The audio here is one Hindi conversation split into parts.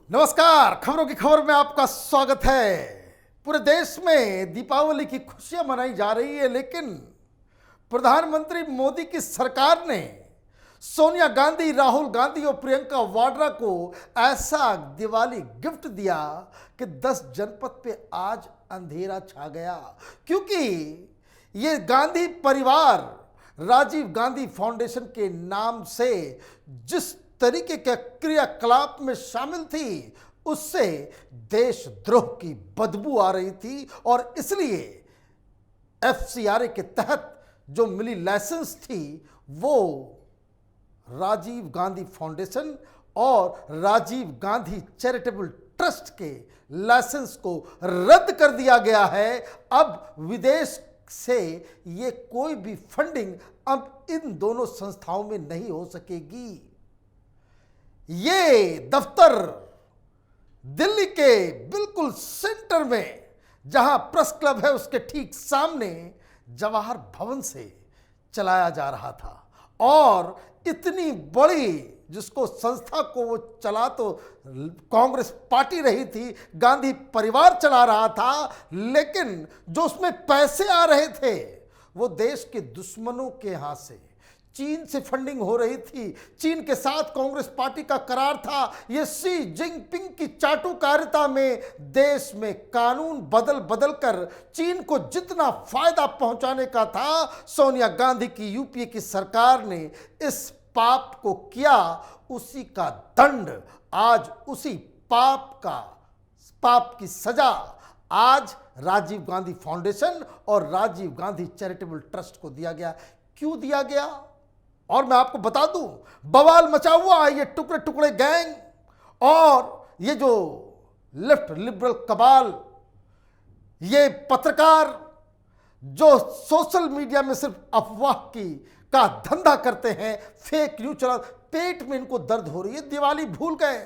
नमस्कार, खबरों की खबर में आपका स्वागत है। पूरे देश में दीपावली की खुशियां मनाई जा रही है, लेकिन प्रधानमंत्री मोदी की सरकार ने सोनिया गांधी, राहुल गांधी और प्रियंका वाड्रा को ऐसा दिवाली गिफ्ट दिया कि 10 जनपद पे आज अंधेरा छा गया, क्योंकि ये गांधी परिवार राजीव गांधी फाउंडेशन के नाम से जिस तरीके के क्रियाकलाप में शामिल थी, उससे देशद्रोह की बदबू आ रही थी और इसलिए एफसीआरए के तहत जो मिली लाइसेंस थी वो राजीव गांधी फाउंडेशन और राजीव गांधी चैरिटेबल ट्रस्ट के लाइसेंस को रद्द कर दिया गया है। अब विदेश से ये कोई भी फंडिंग अब इन दोनों संस्थाओं में नहीं हो सकेगी। ये दफ्तर दिल्ली के बिल्कुल सेंटर में, जहां प्रेस क्लब है उसके ठीक सामने जवाहर भवन से चलाया जा रहा था और इतनी बड़ी जिसको संस्था को वो चला तो कांग्रेस पार्टी रही थी, गांधी परिवार चला रहा था, लेकिन जो उसमें पैसे आ रहे थे वो देश के दुश्मनों के हाथ से, चीन से फंडिंग हो रही थी। चीन के साथ कांग्रेस पार्टी का करार था। ये शी जिनपिंग की चाटुकारिता में देश में कानून बदल बदल कर चीन को जितना फायदा पहुंचाने का था, सोनिया गांधी की यूपीए की सरकार ने इस पाप को किया। उसी का दंड आज, उसी पाप की सजा आज राजीव गांधी फाउंडेशन और राजीव गांधी चैरिटेबल ट्रस्ट को दिया गया। क्यों दिया गया? और मैं आपको बता दूं, बवाल मचा हुआ है ये टुकड़े टुकड़े गैंग और ये जो लेफ्ट लिबरल कबाल, ये पत्रकार जो सोशल मीडिया में सिर्फ अफवाह का धंधा करते हैं, फेक न्यूज चला, पेट में इनको दर्द हो रही है। दिवाली भूल गए,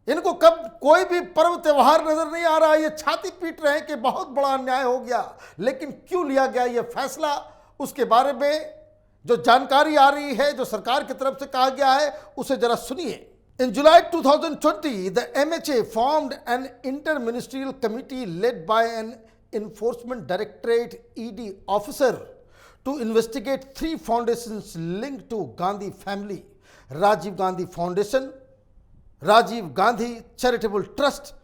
इनको कब कोई भी पर्व त्योहार नजर नहीं आ रहा है। ये छाती पीट रहे हैं कि बहुत बड़ा अन्याय हो गया, लेकिन क्यों लिया गया ये फैसला, उसके बारे में जो जानकारी आ रही है, जो सरकार की तरफ से कहा गया है, उसे जरा सुनिए। In July 2020, the MHA formed an inter-ministerial committee led by an enforcement directorate ED officer to investigate 3 foundations linked to Gandhi family: Rajiv Gandhi Foundation, Rajiv Gandhi Charitable Trust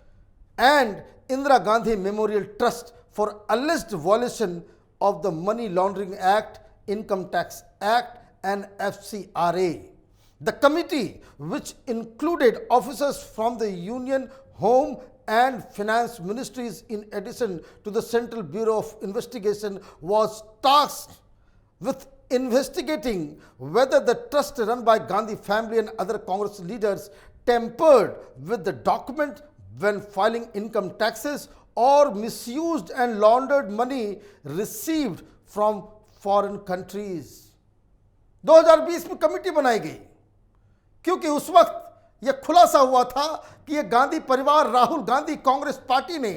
and Indira Gandhi Memorial Trust for alleged violation of the Money Laundering Act, Income Tax Act and FCRA. The committee, which included officers from the Union, Home and Finance Ministries in addition to the Central Bureau of Investigation, was tasked with investigating whether the trust run by Gandhi family and other Congress leaders tampered with the document when filing income taxes or misused and laundered money received from foreign countries. 2020 में कमेटी बनाई गई क्योंकि उस वक्त यह खुलासा हुआ था कि यह गांधी परिवार, राहुल गांधी, कांग्रेस पार्टी ने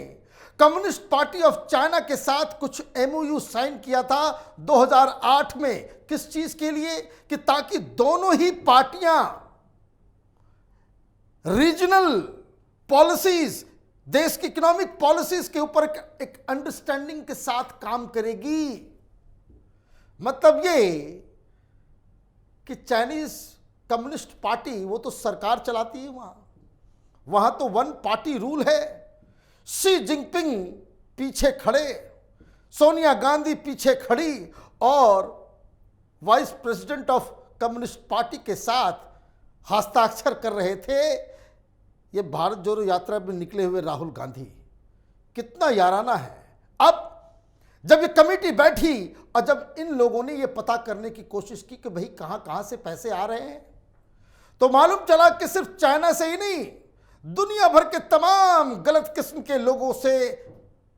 कम्युनिस्ट पार्टी ऑफ चाइना के साथ कुछ एमओयू साइन किया था 2008 में। किस चीज के लिए? कि ताकि दोनों ही पार्टियां रीजनल पॉलिसीज, देश की इकोनॉमिक पॉलिसीज के ऊपर एक अंडरस्टैंडिंग के साथ काम करेगी। मतलब ये कि चाइनीज कम्युनिस्ट पार्टी वो तो सरकार चलाती है, वहां तो वन पार्टी रूल है। शी जिनपिंग पीछे खड़े, सोनिया गांधी पीछे खड़ी और vice president of communist party के साथ हस्ताक्षर कर रहे थे। ये भारत जोड़ो यात्रा में निकले हुए राहुल गांधी, कितना याराना है। अब जब ये कमेटी बैठी और जब इन लोगों ने ये पता करने की कोशिश की कि भाई कहां कहां से पैसे आ रहे हैं, तो मालूम चला कि सिर्फ चाइना से ही नहीं, दुनिया भर के तमाम गलत किस्म के लोगों से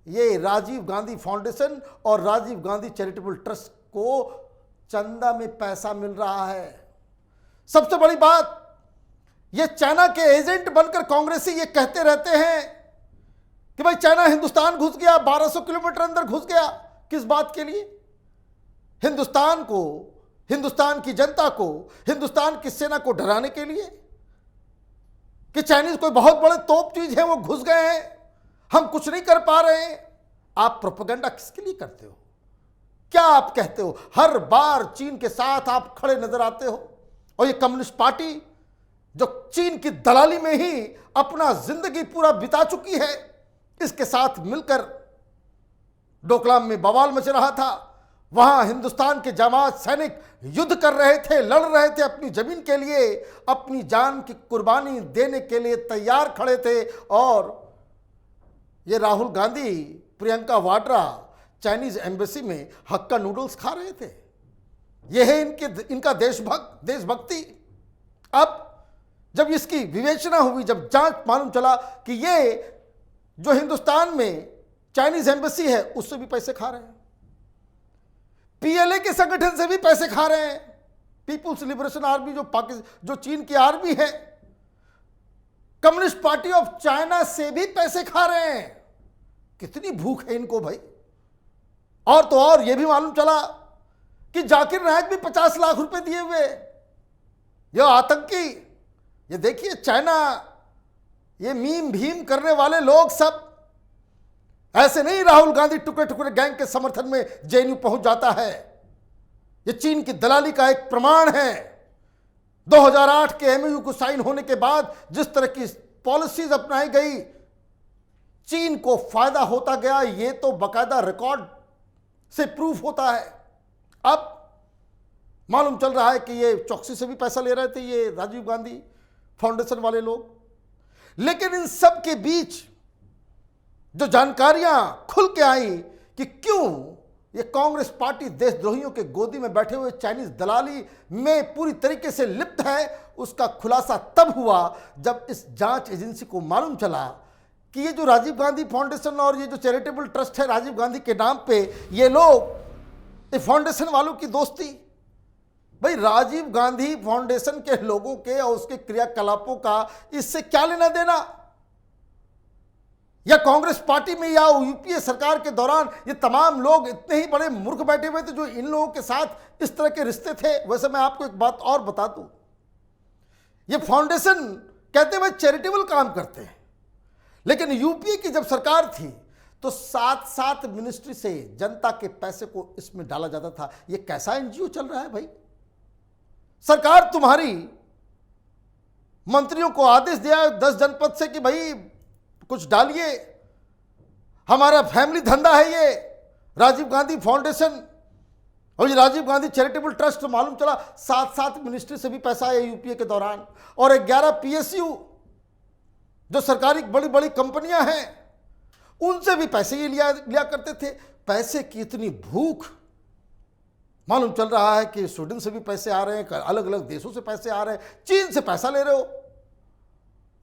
ये राजीव गांधी फाउंडेशन और राजीव गांधी चैरिटेबल ट्रस्ट को चंदा में पैसा मिल रहा है। सबसे बड़ी बात, ये चाइना के एजेंट बनकर कांग्रेसी ये कहते रहते हैं कि भाई चाइना हिंदुस्तान घुस गया, 1200 किलोमीटर अंदर घुस गया। किस बात के लिए? हिंदुस्तान को, हिंदुस्तान की जनता को, हिंदुस्तान की सेना को डराने के लिए कि कि चाइनीज कोई बहुत बड़े तोप चीज है, वो घुस गए हैं, हम कुछ नहीं कर पा रहे हैं। आप प्रोपेगेंडा किसके लिए करते हो? क्या आप कहते हो? हर बार चीन के साथ आप खड़े नजर आते हो, और ये कम्युनिस्ट पार्टी जो चीन की दलाली में ही अपना जिंदगी पूरा बिता चुकी है, इसके साथ मिलकर डोकलाम में बवाल मच रहा था। वहां हिंदुस्तान के जामात सैनिक युद्ध कर रहे थे, लड़ रहे थे अपनी जमीन के लिए, अपनी जान की कुर्बानी देने के लिए तैयार खड़े थे। और ये राहुल गांधी, प्रियंका वाड्रा चाइनीज एम्बेसी में हक्का नूडल्स खा रहे थे। यह है इनका देशभक्ति। अब जब इसकी विवेचना हुई, जब जांच मालूम चला कि ये जो हिंदुस्तान में चाइनीज एम्बेसी है उससे भी पैसे खा रहे हैं, पीएलए के संगठन से भी पैसे खा रहे हैं, पीपुल्स लिबरेशन आर्मी जो चीन की आर्मी है, कम्युनिस्ट पार्टी ऑफ चाइना से भी पैसे खा रहे हैं। कितनी भूख है इनको भाई। और तो और यह भी मालूम चला कि जाकिर नायक भी 50 लाख रुपए दिए हुए। यह आतंकी, ये देखिए चाइना, ये मीम भीम करने वाले लोग सब ऐसे नहीं राहुल गांधी टुकड़े टुकड़े गैंग के समर्थन में जेएनयू पहुंच जाता है। यह चीन की दलाली का एक प्रमाण है। 2008 के एमओयू को साइन होने के बाद जिस तरह की पॉलिसीज अपनाई गई, चीन को फायदा होता गया, यह तो बाकायदा रिकॉर्ड से प्रूफ होता है। अब मालूम चल रहा है कि ये चौकसी से भी पैसा ले रहे थे ये राजीव गांधी फाउंडेशन वाले लोग। लेकिन इन सब के बीच जो जानकारियां खुल के आई कि क्यों ये कांग्रेस पार्टी देशद्रोहियों के गोदी में बैठे हुए चाइनीज दलाली में पूरी तरीके से लिप्त है, उसका खुलासा तब हुआ जब इस जांच एजेंसी को मालूम चला कि ये जो राजीव गांधी फाउंडेशन और ये जो चैरिटेबल ट्रस्ट है राजीव गांधी के नाम पे, ये लोग फाउंडेशन वालों की दोस्ती। भाई राजीव गांधी फाउंडेशन के लोगों के और उसके क्रियाकलापों का इससे क्या लेना देना? या कांग्रेस पार्टी में या यूपीए सरकार के दौरान ये तमाम लोग इतने ही बड़े मूर्ख बैठे हुए थे जो इन लोगों के साथ इस तरह के रिश्ते थे। वैसे मैं आपको एक बात और बता दूं, ये फाउंडेशन कहते हुए चैरिटेबल काम करते हैं, लेकिन यूपीए की जब सरकार थी तो 7 मिनिस्ट्री से जनता के पैसे को इसमें डाला जाता था। ये कैसा एनजीओ चल रहा है भाई? सरकार तुम्हारी मंत्रियों को आदेश दिया 10 जनपद से कि भाई कुछ डालिए, हमारा फैमिली धंधा है ये राजीव गांधी फाउंडेशन और ये राजीव गांधी चैरिटेबल ट्रस्ट। मालूम चला 7 मिनिस्ट्री से भी पैसा आया यूपीए के दौरान, और 11 पीएसयू जो सरकारी बड़ी बड़ी कंपनियां हैं उनसे भी पैसे ये लिया करते थे। पैसे की इतनी भूख, मालूम चल रहा है कि स्वीडन से भी पैसे आ रहे हैं, अलग अलग देशों से पैसे आ रहे हैं, चीन से पैसा ले रहे हो।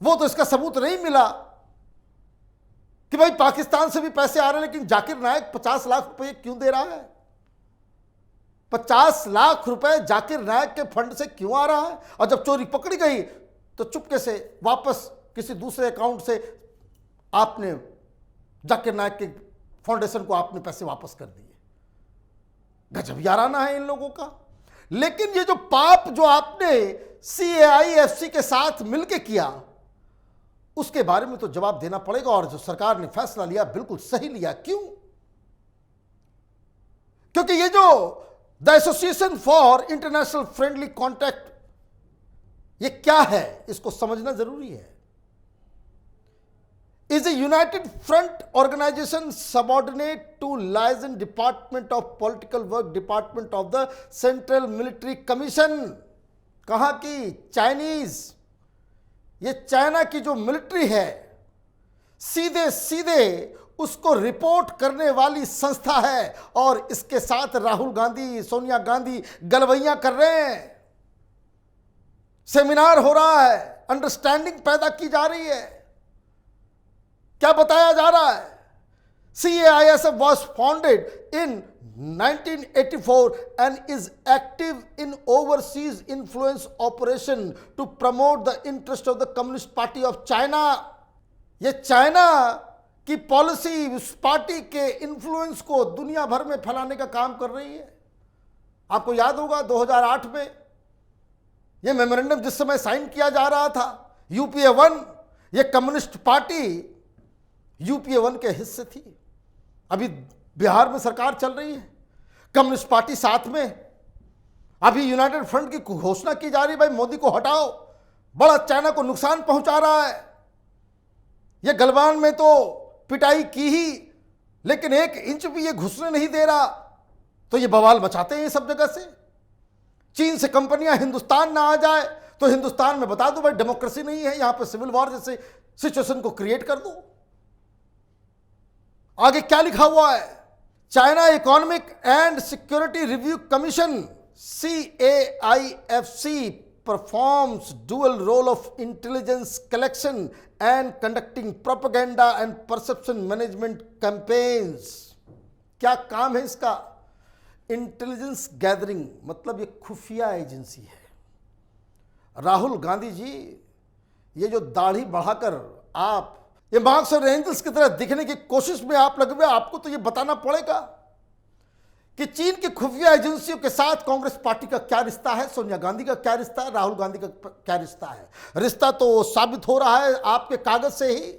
वो तो इसका सबूत नहीं मिला कि भाई पाकिस्तान से भी पैसे आ रहे हैं, लेकिन जाकिर नायक 50 लाख रुपए क्यों दे रहा है? 50 लाख रुपए जाकिर नायक के फंड से क्यों आ रहा है? और जब चोरी पकड़ी गई तो चुपके से वापस किसी दूसरे अकाउंट से आपने जाकिर नायक के फाउंडेशन को आपने पैसे वापस कर दिए। गजब याराना है इन लोगों का। लेकिन ये जो पाप जो आपने CAIFC के साथ मिलकर किया, उसके बारे में तो जवाब देना पड़ेगा। और जो सरकार ने फैसला लिया बिल्कुल सही लिया। क्यों? क्योंकि ये जो the association for international friendly contact, ये क्या है इसको समझना जरूरी है। is a united front organization subordinate to liaison department of political work department of the central military commission। कहा कि चाइनीज, ये चाइना की जो मिलिट्री है सीधे सीधे उसको रिपोर्ट करने वाली संस्था है, और इसके साथ राहुल गांधी, सोनिया गांधी गलवैया कर रहे हैं। सेमिनार हो रहा है, अंडरस्टैंडिंग पैदा की जा रही है। क्या बताया जा रहा है? CAISF was founded in 1984 and is active in overseas influence operation to promote the interest of the Communist Party of China। ये चाइना की पॉलिसी, उस पार्टी के इन्फ्लुएंस को दुनिया भर में फैलाने का काम कर रही है। आपको याद होगा 2008 में ये मेमोरेंडम जिस समय साइन किया जा रहा था, यूपीए 1, ये कम्युनिस्ट पार्टी यूपीए 1 के हिस्से थी। अभी बिहार में सरकार चल रही है, कम्युनिस्ट पार्टी साथ में। अभी यूनाइटेड फ्रंट की घोषणा की जा रही है, भाई मोदी को हटाओ, बड़ा चाइना को नुकसान पहुंचा रहा है। ये गलवान में तो पिटाई की ही, लेकिन 1 इंच भी ये घुसने नहीं दे रहा, तो ये बवाल मचाते हैं ये सब जगह से। चीन से कंपनियां हिंदुस्तान ना आ जाए तो हिंदुस्तान में बता दो भाई डेमोक्रेसी नहीं है, यहां पे सिविल वॉर जैसे सिचुएशन को क्रिएट कर दो। आगे क्या लिखा हुआ है? China economic and security review commission CAIFC performs dual role of intelligence collection and conducting propaganda and perception management campaigns। क्या काम है इसका? इंटेलिजेंस गैदरिंग, मतलब ये खुफिया एजेंसी है। राहुल गांधी जी, ये जो दाढ़ी बढ़ाकर आप ये मार्क्स और एंजल्स की तरह दिखने की कोशिश में आप लगे हुए, आपको तो ये बताना पड़ेगा कि चीन की खुफिया एजेंसियों के साथ कांग्रेस पार्टी का क्या रिश्ता है, सोनिया गांधी का क्या रिश्ता है, राहुल गांधी का क्या रिश्ता है। रिश्ता तो साबित हो रहा है आपके कागज से ही।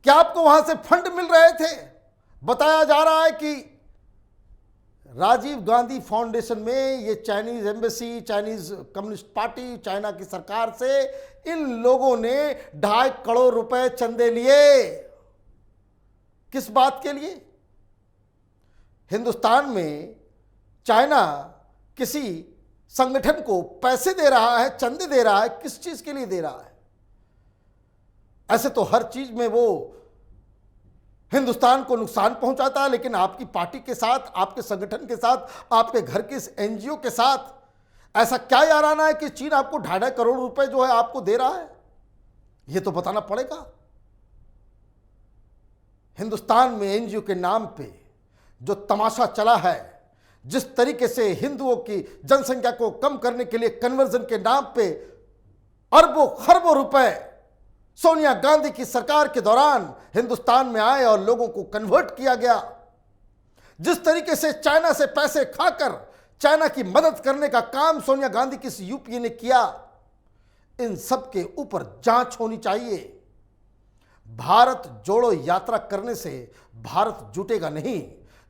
क्या आपको वहां से फंड मिल रहे थे? बताया जा रहा है कि राजीव गांधी फाउंडेशन में ये Chinese embassy, Chinese communist party, China की सरकार से इन लोगों ने 2.5 करोड़ रुपए चंदे लिए। किस बात के लिए? हिंदुस्तान में चाइना किसी संगठन को पैसे दे रहा है, चंदे दे रहा है, किस चीज के लिए दे रहा है? ऐसे तो हर चीज में वो हिंदुस्तान को नुकसान पहुंचाता है, लेकिन आपकी पार्टी के साथ, आपके संगठन के साथ, आपके घर के इस एनजीओ के साथ ऐसा क्या याराना है कि चीन आपको 2.5 करोड़ रुपए जो है आपको दे रहा है? ये तो बताना पड़ेगा। हिंदुस्तान में एनजीओ के नाम पे जो तमाशा चला है, जिस तरीके से हिंदुओं की जनसंख्या को कम करने के लिए कन्वर्जन के नाम पे अरबों खरबों रुपए सोनिया गांधी की सरकार के दौरान हिंदुस्तान में आए और लोगों को कन्वर्ट किया गया, जिस तरीके से चाइना से पैसे खाकर चाइना की मदद करने का काम सोनिया गांधी की यूपीए ने किया, इन सब के ऊपर जांच होनी चाहिए। भारत जोड़ो यात्रा करने से भारत जुटेगा नहीं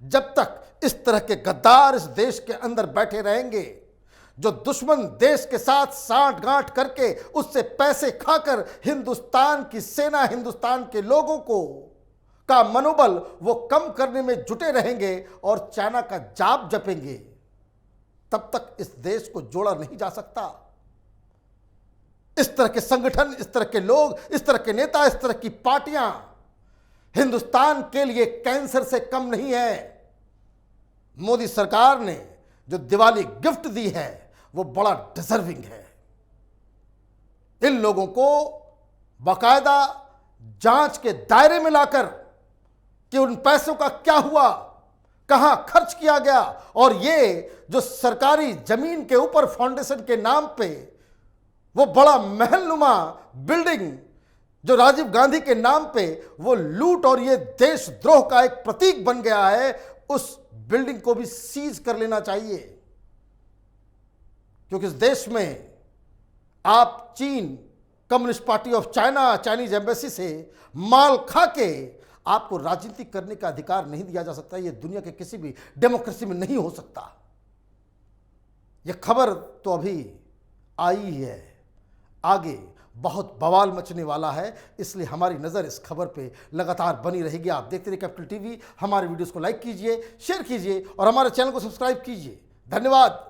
जब तक इस तरह के गद्दार इस देश के अंदर बैठे रहेंगे, जो दुश्मन देश के साथ साठ गांठ करके उससे पैसे खाकर हिंदुस्तान की सेना, हिंदुस्तान के लोगों को का मनोबल वो कम करने में जुटे रहेंगे और चाइना का जाप जपेंगे, तब तक इस देश को जोड़ा नहीं जा सकता। इस तरह के संगठन, इस तरह के लोग, इस तरह के नेता, इस तरह की पार्टियां हिंदुस्तान के लिए कैंसर से कम नहीं है। मोदी सरकार ने जो दिवाली गिफ्ट दी है वो बड़ा डिजर्विंग है। इन लोगों को बाकायदा जांच के दायरे में लाकर कि उन पैसों का क्या हुआ, कहां खर्च किया गया, और ये जो सरकारी जमीन के ऊपर फाउंडेशन के नाम पे वो बड़ा महलनुमा बिल्डिंग जो राजीव गांधी के नाम पे वो लूट और ये देशद्रोह का एक प्रतीक बन गया है, उस बिल्डिंग को भी सीज कर लेना चाहिए। क्योंकि इस देश में आप चीन, communist party of China, Chinese embassy से माल खा के आपको राजनीति करने का अधिकार नहीं दिया जा सकता। यह दुनिया के किसी भी डेमोक्रेसी में नहीं हो सकता। यह खबर तो अभी आई है, आगे बहुत बवाल मचने वाला है, इसलिए हमारी नज़र इस खबर पे लगातार बनी रहेगी। आप देखते रहिए कैपिटल टीवी। हमारे वीडियोस को लाइक कीजिए, शेयर कीजिए और हमारे चैनल को सब्सक्राइब कीजिए। धन्यवाद।